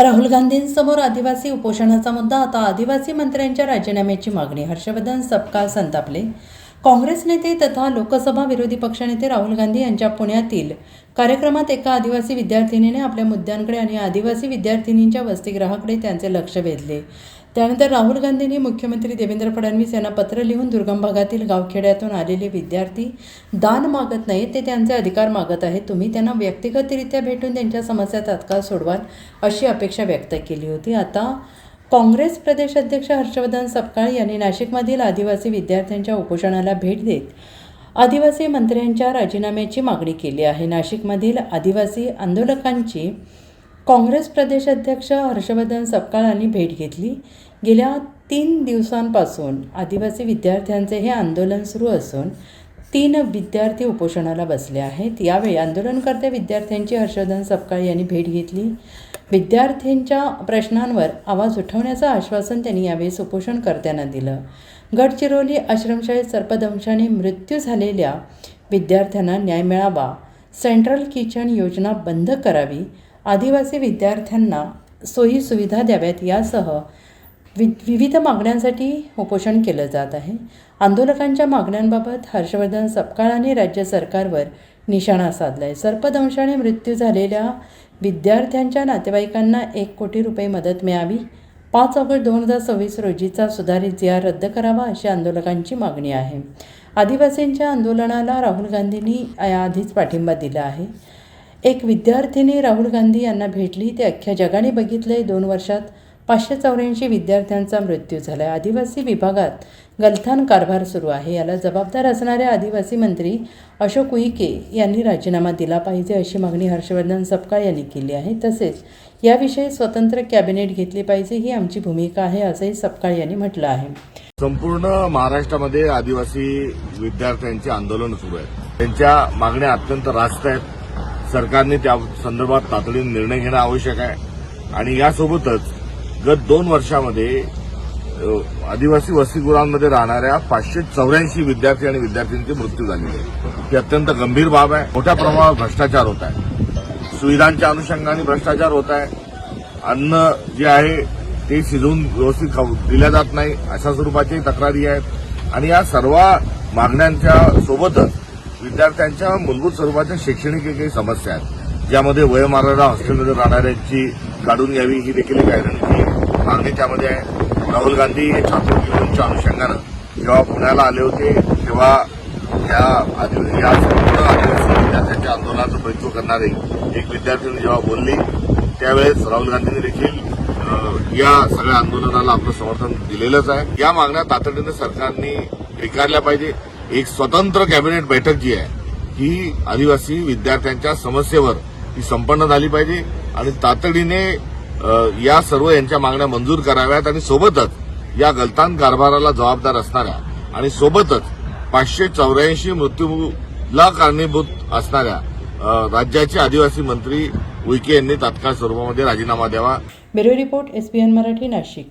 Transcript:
राहुल गांधींसमोर आदिवासी उपोषणाचा मुद्दा. आता आदिवासी मंत्र्यांच्या राजीनाम्याची मागणी. हर्षवर्धन सपकाळ संतापले. काँग्रेस नेते तथा लोकसभा विरोधी पक्षनेते राहुल गांधी यांच्या पुण्यातील कार्यक्रमात एका आदिवासी विद्यार्थिनीने आपल्या मुद्द्यांकडे आणि आदिवासी विद्यार्थिनींच्या वसतिगृहाकडे त्यांचे लक्ष वेधले. त्यानंतर राहुल गांधींनी मुख्यमंत्री देवेंद्र फडणवीस यांना पत्र लिहून दुर्गम भागातील गावखेड्यातून आलेले विद्यार्थी दान मागत नाहीत, ते त्यांचे अधिकार मागत आहेत. तुम्ही त्यांना व्यक्तिगतरित्या भेटून त्यांच्या समस्या तात्काळ सोडवाल अशी अपेक्षा व्यक्त केली होती. आता काँग्रेस प्रदेश अध्यक्ष हर्षवर्धन सपकाळ यांनी नाशिकमधील आदिवासी विद्यार्थ्यांच्या उपोषणाला भेट देत आदिवासी मंत्र्यांच्या राजीनाम्याची मागणी केली आहे. नाशिकमधील आदिवासी आंदोलकांची काँग्रेस प्रदेश अध्यक्ष हर्षवर्धन सपकाळ यांनी भेट घेतली. गेल्या 3 दिवसांपासून आदिवासी विद्यार्थ्यांचे हे आंदोलन सुरू असून 3 विद्यार्थी उपोषणाला बसले आहेत. यावेळी आंदोलनकर्त्या विद्यार्थ्यांची हर्षवर्धन सपकाळ यांनी भेट घेतली. विद्यार्थ्यांच्या प्रश्नांवर आवाज उठवण्याचं आश्वासन त्यांनी यावेळी उपोषणकर्त्यांना दिलं. गडचिरोली आश्रमशाळेत सर्पदंशाने मृत्यू झालेल्या विद्यार्थ्यांना न्याय मिळावा, सेंट्रल किचन योजना बंद करावी, आदिवासी विद्यार्थ्यांना सोयीसुविधा द्याव्यात यासह विविध मागण्यांसाठी उपोषण केलं जात आहे. आंदोलकांच्या मागण्यांबाबत हर्षवर्धन सपकाळांनी राज्य सरकारवर निशाणा साधला आहे. सर्पदंशाने मृत्यू झालेल्या विद्यार्थ्यांच्या नातेवाईकांना 1 कोटी रुपये मदत मिळावी, 5 ऑगस्ट 2026 रोजीचा सुधारित जी.आर रद्द करावा अशी आंदोलकांची मागणी आहे. आदिवासींच्या आंदोलनाला राहुल गांधींनी याआधीच पाठिंबा दिला आहे. एक विद्यार्थिनी राहुल गांधी यांना भेटली. ते अख्ख्या जगाने बघितले. 2 वर्षात 584 विद्यार्थ्यांचा मृत्यू झाला आहे. आदिवासी विभागात गलथान कारभार सुरू आहे. याला जबाबदार असणारे आदिवासी मंत्री अशोक उईके यांनी राजीनामा दिला पाहिजे अशी मागणी हर्षवर्धन सपकाळ यांनी केली आहे. तसेच याविषयी स्वतंत्र कॅबिनेट घेतली पाहिजे ही आमची भूमिका आहे असंही सपकाळ यांनी म्हटलं आहे. संपूर्ण महाराष्ट्रामध्ये आदिवासी विद्यार्थ्यांचे आंदोलन सुरू आहे. त्यांच्या मागण्या अत्यंत रास्त आहेत. सरकारने त्या संदर्भात तातडीने निर्णय घेणं आवश्यक आहे आणि यासोबतच गत 2 वर्षामध्ये आदिवासी वसतिगृहांमध्ये राहणाऱ्या 584 विद्यार्थी आणि विद्यार्थ्यांचे मृत्यू झालेले आहेत. ही अत्यंत गंभीर बाब आहे. मोठ्या प्रमाणावर भ्रष्टाचार होत आहे. सुविधांच्या अनुषंगाने भ्रष्टाचार होत आहे. अन्न जे आहे ते शिजवून व्यवस्थित दिल्या जात नाही अशा स्वरूपाची तक्रारी आहेत आणि या सर्व मागण्यांच्या सोबतच विद्यार्थ्यांच्या मूलभूत स्वरूपाच्या शैक्षणिक काही समस्या आहेत, ज्यामध्ये वयोमर्यादा हॉस्टेलमध्ये राहणाऱ्यांची काढून घ्यावी ही देखील एक रणनीती मागणी त्यामध्ये आहे. राहुल गांधी हे छात्रवृत्तीच्या अनुषंगानं जेव्हा पुण्याला आले होते तेव्हा या संपूर्ण आदिवासी विद्यार्थ्यांच्या आंदोलनाचं प्रतिनिधित्व करणारे एक विद्यार्थिनी जेव्हा बोलली त्यावेळेस राहुल गांधींनी देखील या सगळ्या आंदोलनाला आपलं समर्थन दिलेलंच आहे. या मागण्या तातडीने सरकारने स्वीकारल्या पाहिजे. एक स्वतंत्र कॅबिनेट बैठक जी आहे ही आदिवासी विद्यार्थ्यांच्या समस्येवर ही संपन्न झाली पाहिजे आणि तातडीने या सर्व यांच्या मागण्या मंजूर कराव्यात आणि सोबतच या गलथान कारभाराला जबाबदार असणाऱ्या आणि सोबतच 584 मृत्यूला कारणीभूत असणाऱ्या राज्याचे आदिवासी मंत्री उईके यांनी तात्काळ स्वरूपामध्ये राजीनामा द्यावा. Bureau report SBN Marathi, Nashik.